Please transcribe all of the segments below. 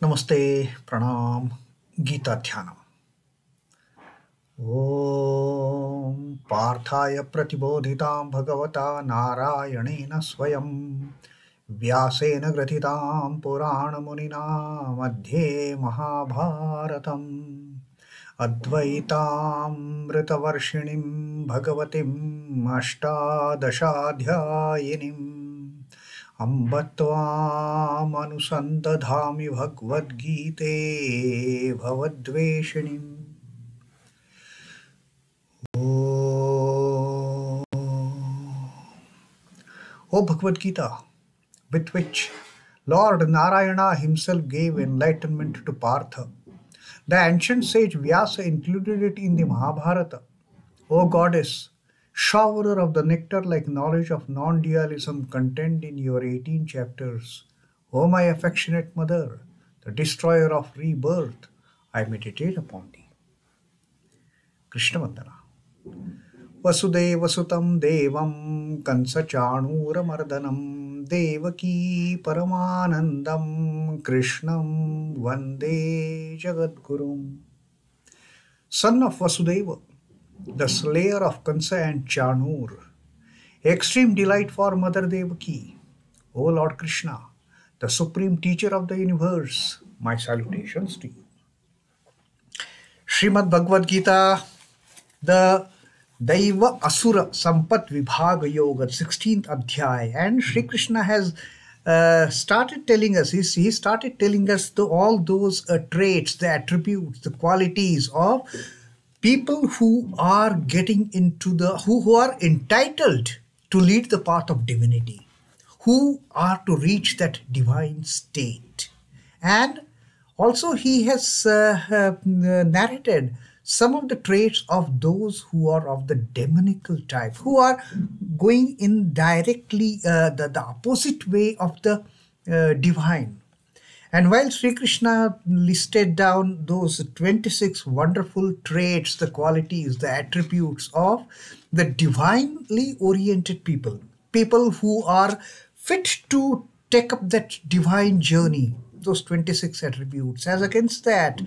Namaste, Pranam, Gita Dhyanam. Om Parthaya Pratibodhitam Bhagavata Narayanena Swayam Vyasena Gratitam Purana Munina Madhye Mahabharatam Advaitam Ritavarshinim Bhagavatim Ashtadashadhyayinim Ambatvam anusandadhami Bhagavad Gite Bhavadveshinim. O Bhagavad Gita, with which Lord Narayana himself gave enlightenment to Partha, the ancient sage Vyasa included it in the Mahabharata. O Goddess, showerer of the nectar like knowledge of non-dualism contained in your 18 chapters, O my affectionate mother, the destroyer of rebirth, I meditate upon thee. Krishna Vandana. Vasudeva Sutam Devam Kansa Chanura Mardanam Devaki Paramanandam Krishnam Vande Jagadgurum. Son of Vasudeva, the slayer of Kansa and Chanur, extreme delight for Mother Devaki, O Lord Krishna, the supreme teacher of the universe, my salutations to you. Srimad Bhagavad Gita, the daivīmabhijāto'si sampadvimokṣāya yoga, 16th adhyay, and Sri Krishna has started telling us, he started telling us all those traits, the attributes, the qualities of people who are getting into who are entitled to lead the path of divinity, who are to reach that divine state. And also he has narrated some of the traits of those who are of the demonical type, who are going in directly the opposite way of the divine. And while Sri Krishna listed down those 26 wonderful traits, the qualities, the attributes of the divinely oriented people, people who are fit to take up that divine journey, those 26 attributes, as against that,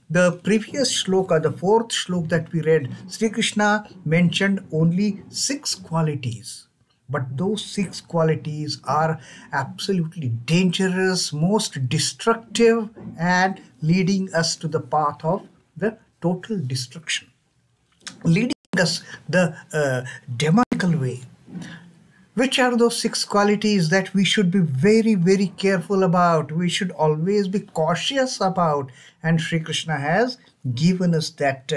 the previous shloka, the fourth shloka that we read, Sri Krishna mentioned only 6 qualities. But those 6 qualities are absolutely dangerous, most destructive, and leading us to the path of the total destruction, leading us the demonical way. Which are those 6 qualities that we should be very, very careful about? We should always be cautious about. And Sri Krishna has given us that,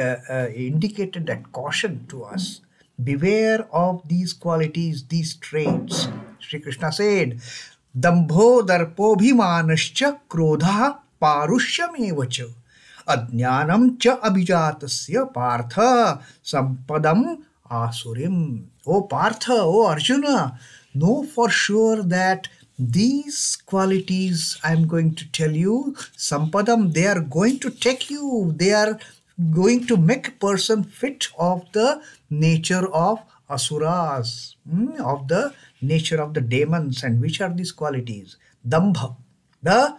indicated that caution to us. Beware of these qualities, these traits. Sri Krishna said, Dambho darpobhimanascha krodha parushyameva ajnanam cha abhijātasya partha sampadaṃ asurim. O Partha, O Arjuna, know for sure that these qualities I am going to tell you, sampadaṃ, they are going to take you, they are going to make a person fit of the nature of asuras, of the nature of the demons. And which are these qualities? Dambha, the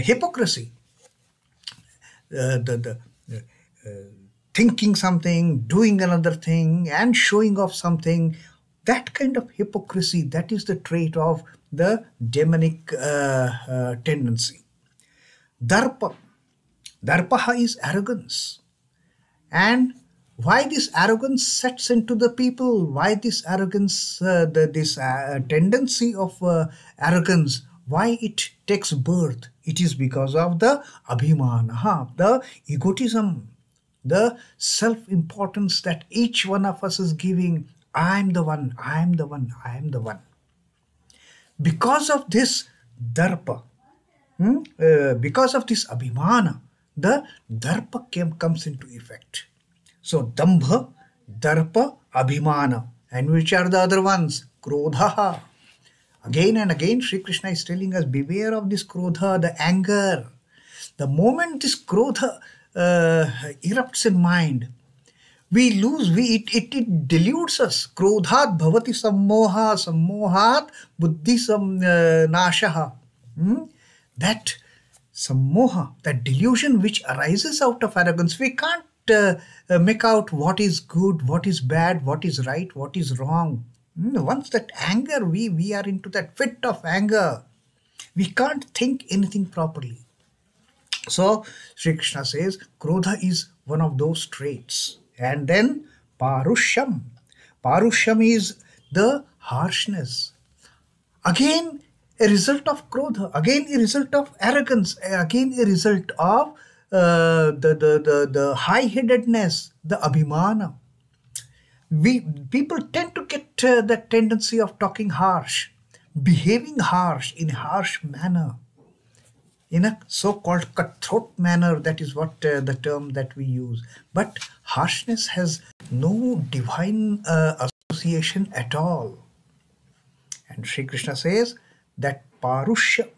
hypocrisy, thinking something, doing another thing, and showing off something. That kind of hypocrisy, that is the trait of the demonic tendency. Darpa. Darpaha is arrogance. And why this arrogance sets into the people? Why this arrogance, this tendency of arrogance, why it takes birth? It is because of the abhimana, the egotism, the self-importance that each one of us is giving. I am the one, I am the one, I am the one. Because of this darpa, because of this abhimana, the darpa comes into effect. So dambha, darpa, abhimana. And which are the other ones? Krodha. Again and again Sri Krishna is telling us, beware of this krodha, the anger. The moment this krodha erupts in mind, we lose, it deludes us. Krodhat bhavati sammoha, sammohat buddhi nashaha. That sammoha, that delusion which arises out of arrogance. We can't make out what is good, what is bad, what is right, what is wrong. Once that anger, we are into that fit of anger. We can't think anything properly. So Sri Krishna says, Krodha is one of those traits. And then Parushyam. Parushyam is the harshness. Again, a result of Krodha. Again, a result of arrogance. Again, a result of the high-headedness, the abhimana. People tend to get that tendency of talking harsh, behaving harsh in a harsh manner, in a so-called cutthroat manner. That is what the term that we use. But harshness has no divine association at all. And Sri Krishna says that Parushya,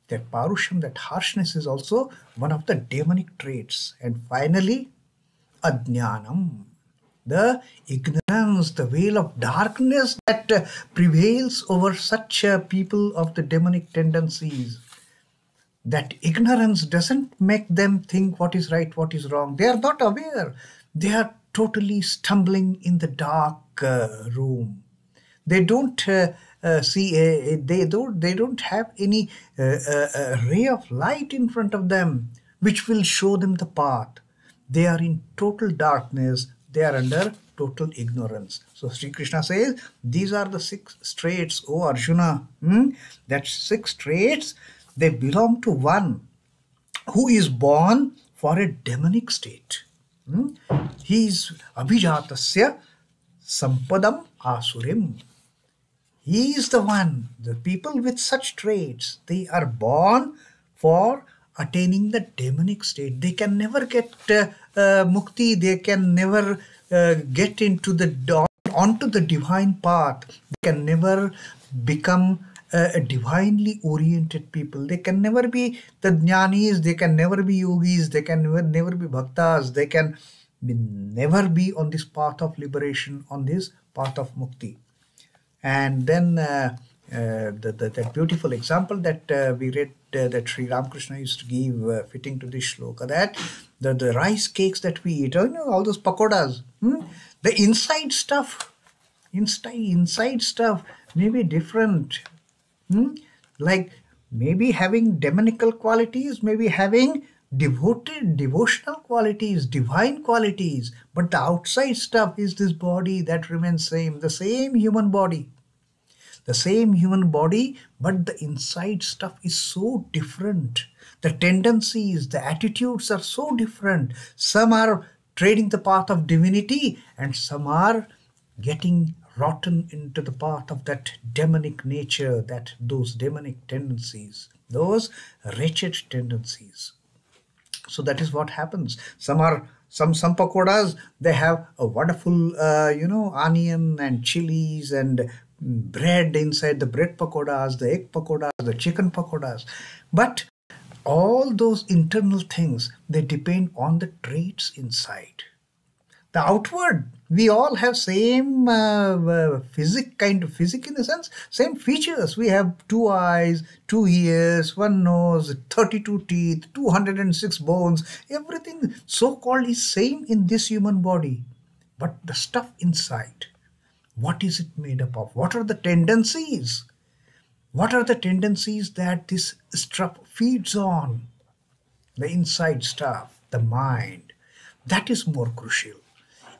that harshness is also one of the demonic traits. And finally, Ajnanam, the ignorance, the veil of darkness that prevails over such people of the demonic tendencies. That ignorance doesn't make them think what is right, what is wrong. They are not aware. They are totally stumbling in the dark room. They don't see. They don't have any ray of light in front of them, which will show them the path. They are in total darkness. They are under total ignorance. So Sri Krishna says, these are the 6 traits, O Arjuna. That 6 traits, they belong to one who is born for a demonic state. He is abhijāto'si sampadam asurim. He is the one. The people with such traits, they are born for attaining the demonic state. They can never get mukti. They can never get into onto the divine path. They can never become a divinely oriented people. They can never be the jnanis. They can never be yogis. They can never be bhaktas. They can never be on this path of liberation, on this path of mukti. And then that beautiful example that we read that Sri Ramakrishna used to give, fitting to this shloka, that the rice cakes that we eat, all those pakodas, the inside stuff may be different. Like maybe having demonical qualities, maybe having devotional qualities, divine qualities, but the outside stuff is this body that remains same, the same human body, but the inside stuff is so different. The tendencies, the attitudes are so different. Some are treading the path of divinity and some are getting rotten into the path of that demonic nature, those demonic tendencies, those wretched tendencies. So that is what happens. Some pakodas, they have a wonderful onion and chilies and bread inside the bread pakodas, the egg pakodas, the chicken pakodas. But all those internal things, they depend on the traits inside. The outward, we all have same physic in the sense, same features. We have 2 eyes, 2 ears, 1 nose, 32 teeth, 206 bones. Everything so-called is same in this human body. But the stuff inside, what is it made up of? What are the tendencies? What are the tendencies that this stuff feeds on? The inside stuff, the mind. That is more crucial.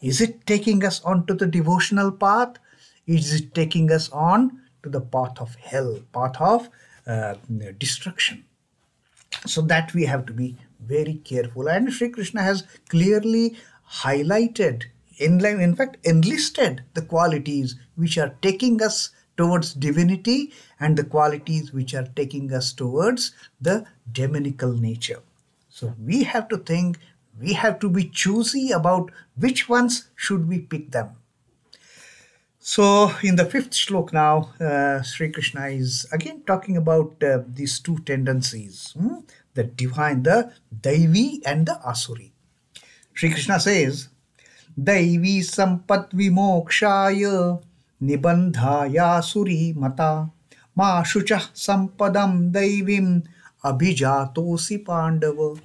Is it taking us onto the devotional path? Is it taking us on to the path of hell, path of destruction? So that we have to be very careful. And Sri Krishna has clearly highlighted, in fact enlisted the qualities which are taking us towards divinity and the qualities which are taking us towards the demonical nature. So we have to think, we have to be choosy about which ones should we pick them. So in the 5th shloka now, Sri Krishna is again talking about these 2 tendencies, the divine, the daivī and the asuri. Sri Krishna says, daivī sampadvimokṣāya nibandhāyāsurī matā śucaḥ sampadaṃ daivīm abhijāto'si Pandava.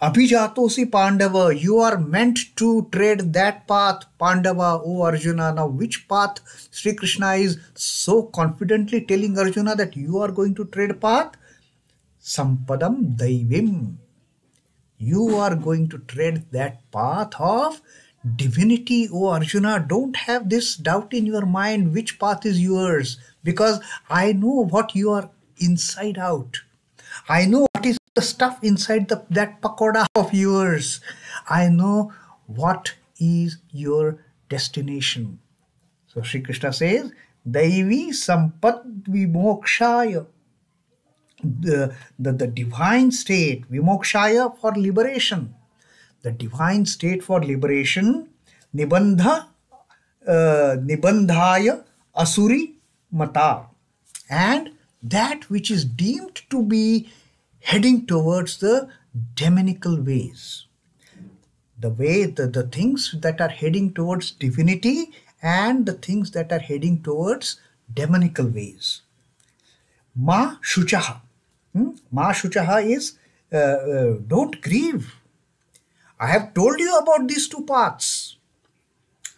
Abhijāto'si Pandava, you are meant to tread that path, Pandava, O Arjuna. Now, which path Sri Krishna is so confidently telling Arjuna that you are going to tread path? Sampadaṃ daivīm. You are going to tread that path of divinity, O Arjuna. Don't have this doubt in your mind which path is yours, because I know what you are inside out. I know what is the stuff inside that pakoda of yours. I know what is your destination. So Sri Krishna says, daivī sampadvimokṣāya. The divine state, vimokṣāya, for liberation. The divine state for liberation, nibandhāyāsurī matā. And that which is deemed to be heading towards the demonical ways. The way, the things that are heading towards divinity and the things that are heading towards demonical ways. śucaḥ. śucaḥ is don't grieve. I have told you about these two paths.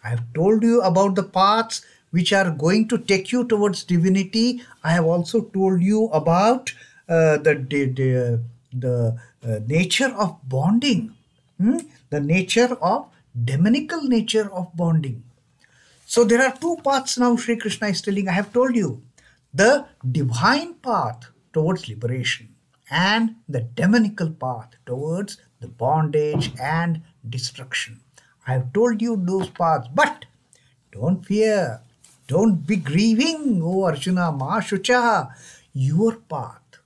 I have told you about the paths which are going to take you towards divinity. I have also told you about the nature of bonding, the nature of demonical nature of bonding. So there are two paths now Sri Krishna is telling. I have told you the divine path towards liberation and the demonical path towards the bondage and destruction. I have told you those paths, but don't fear. Don't be grieving, O Arjuna. śucaḥ. Your path,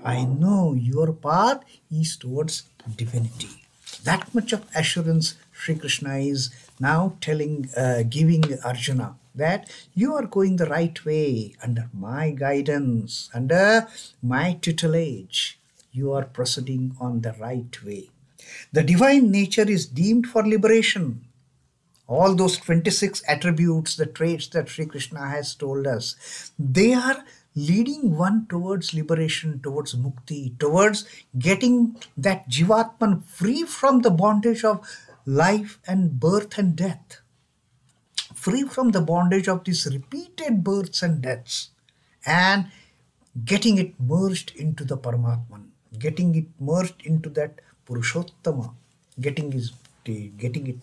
I know your path is towards divinity. That much of assurance Sri Krishna is now telling, giving Arjuna, that you are going the right way under my guidance, under my tutelage. You are proceeding on the right way. The divine nature is deemed for liberation. All those 26 attributes, the traits that Sri Krishna has told us, they are leading one towards liberation, towards mukti, towards getting that jivatman free from the bondage of life and birth and death, free from the bondage of these repeated births and deaths, and getting it merged into the Paramatman, getting it merged into that Purushottama, getting it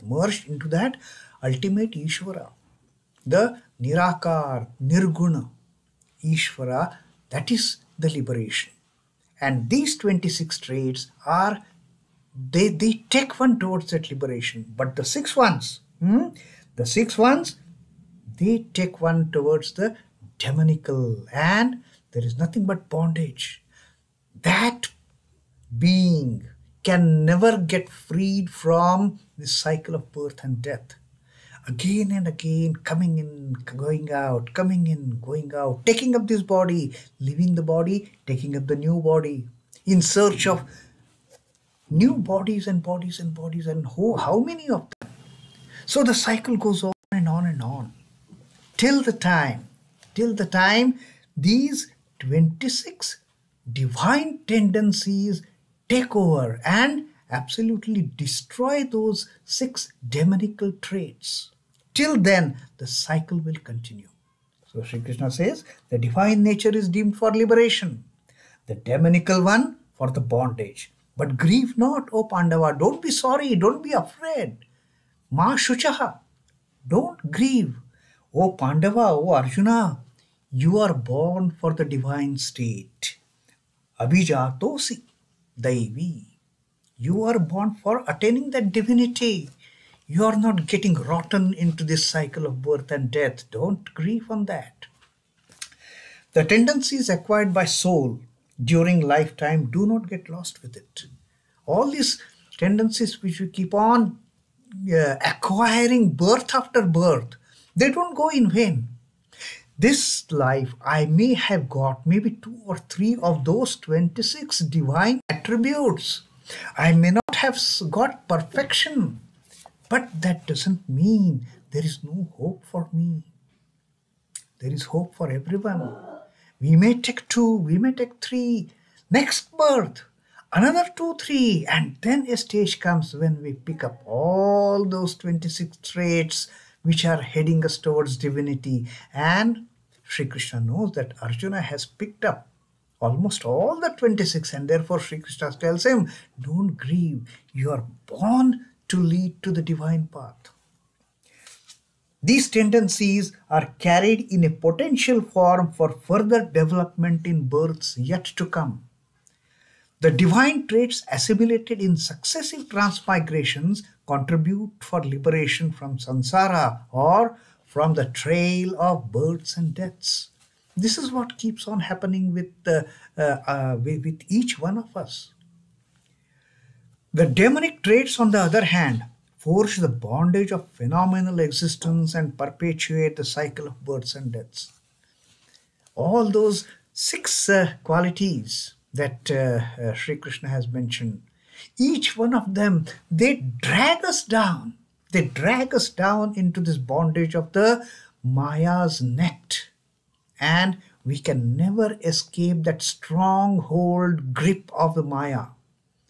merged into that ultimate Ishvara, the Nirakar, Nirguna Ishvara. That is the liberation. And these 26 traits are, they take one towards that liberation. But the six ones, they take one towards the demonical, and there is nothing but bondage. That being can never get freed from this cycle of birth and death. Again and again, coming in, going out, coming in, going out, taking up this body, leaving the body, taking up the new body, in search of new bodies and bodies and bodies, and how many of them? So the cycle goes on and on and on, till the time these 26 divine tendencies take over and absolutely destroy those 6 demonical traits. Till then, the cycle will continue. So Sri Krishna says, the divine nature is deemed for liberation, the demonical one for the bondage. But grieve not, O Pandava. Don't be sorry. Don't be afraid. śucaḥ. Don't grieve. O Pandava, O Arjuna, you are born for the divine state. Abhijāto'si daivī. You are born for attaining that divinity. You are not getting rotten into this cycle of birth and death. Don't grieve on that. The tendencies acquired by soul during lifetime, do not get lost with it. All these tendencies which we keep on acquiring birth after birth, they don't go in vain. This life, I may have got maybe 2 or 3 of those 26 divine attributes. I may not have got perfection, but that doesn't mean there is no hope for me. There is hope for everyone. We may take 2, we may take 3, Next birth, another 2, 3, and then a stage comes when we pick up all those 26 traits which are heading us towards divinity. And Sri Krishna knows that Arjuna has picked up almost all the 26, and therefore Sri Krishna tells him, don't grieve, you are born to lead to the divine path. These tendencies are carried in a potential form for further development in births yet to come. The divine traits assimilated in successive transmigrations contribute for liberation from samsara, or from the trail of births and deaths. This is what keeps on happening with each one of us. The demonic traits, on the other hand, forge the bondage of phenomenal existence and perpetuate the cycle of births and deaths. All those 6 qualities that Sri Krishna has mentioned, each one of them, they drag us down. They drag us down into this bondage of the Maya's net. And we can never escape that stronghold grip of the Maya.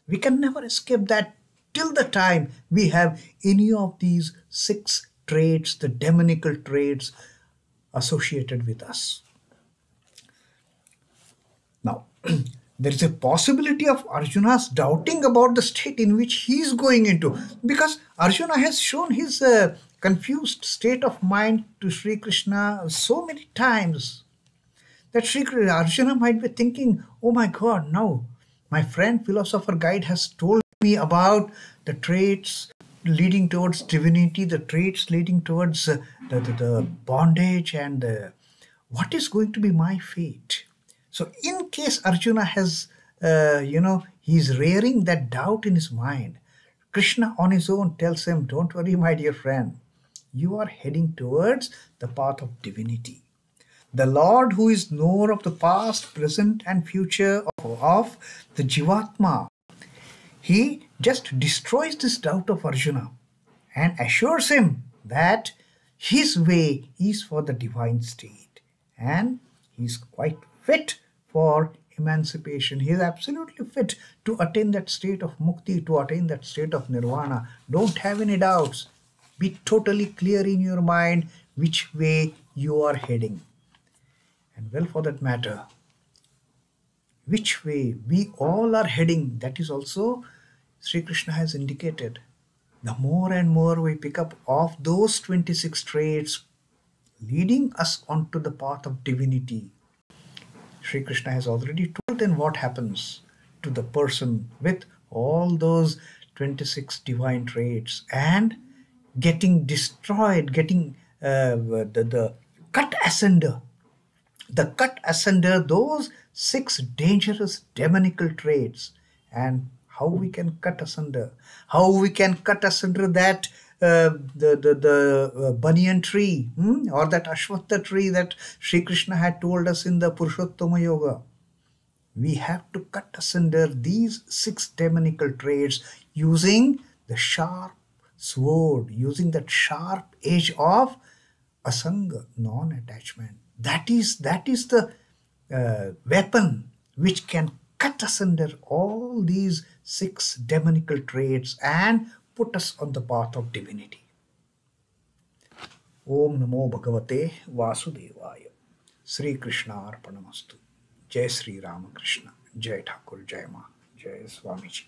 We can never escape that till the time we have any of these 6 traits, the demonical traits associated with us. Now, there is a possibility of Arjuna's doubting about the state in which he is going into, because Arjuna has shown his confused state of mind to Sri Krishna so many times that Arjuna might be thinking, oh my God, now my friend philosopher guide has told me about the traits leading towards divinity, the traits leading towards the bondage, and what is going to be my fate. So in case Arjuna has, he's rearing that doubt in his mind, Krishna on his own tells him, don't worry, my dear friend, you are heading towards the path of divinity. The Lord, who is knower of the past, present, and future of the Jivatma, he just destroys this doubt of Arjuna and assures him that his way is for the divine state, and he's quite fit for emancipation. He is absolutely fit to attain that state of mukti, to attain that state of nirvana. Don't have any doubts. Be totally clear in your mind which way you are heading. And well, for that matter, which way we all are heading, that is also Sri Krishna has indicated. The more and more we pick up of those 26 traits leading us onto the path of divinity, Sri Krishna has already told then what happens to the person with all those 26 divine traits and getting destroyed, getting the cut asunder. The cut asunder, those 6 dangerous demonical traits, and how we can cut asunder. How we can cut asunder that the banyan tree or that ashwatha tree that Sri Krishna had told us in the Purushottama Yoga. We have to cut asunder these 6 demonical traits using the sharp sword, using that sharp edge of asanga, non-attachment. That is the weapon which can cut asunder all these 6 demonical traits and put us on the path of divinity. Om Namo Bhagavate Vasudevaya. Sri Krishna Arpanamastu. Jai Sri Ramakrishna. Jai Thakur. Jai Ma. Jai Swamiji.